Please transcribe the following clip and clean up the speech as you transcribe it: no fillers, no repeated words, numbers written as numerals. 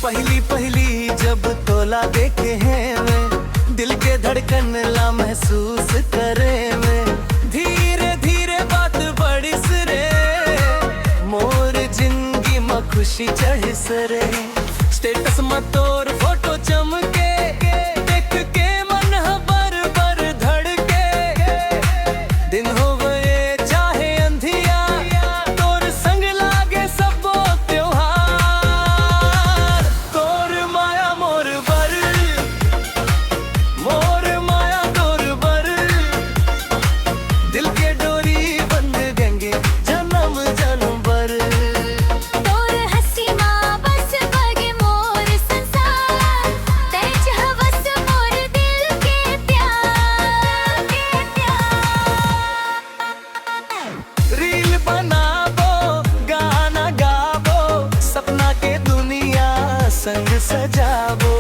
पहली पहली जब तोला देखे हैं मैं, दिल के धड़कन ला महसूस करे मैं। धीरे धीरे बात बड़ी सरे, मोर जिंदगी में खुशी चढ़ सरे। स्टेटस में तोर फोटो चमके, देख के मन बर बर धड़के। दिन हो गए चाहे अंधिया, तोर संग लागे सबो त्योहार। तोर माया मोर बर, मोर माया तोर बर, दिल के डोरी बंध गंगे जन्म जन्म भर। तोर हंसी माँ बस बगे मोर संसार, तेज हवस मोर दिल के प्यार। रील बनाबो, गाना गाबो, सपना के दुनिया संग सजाबो।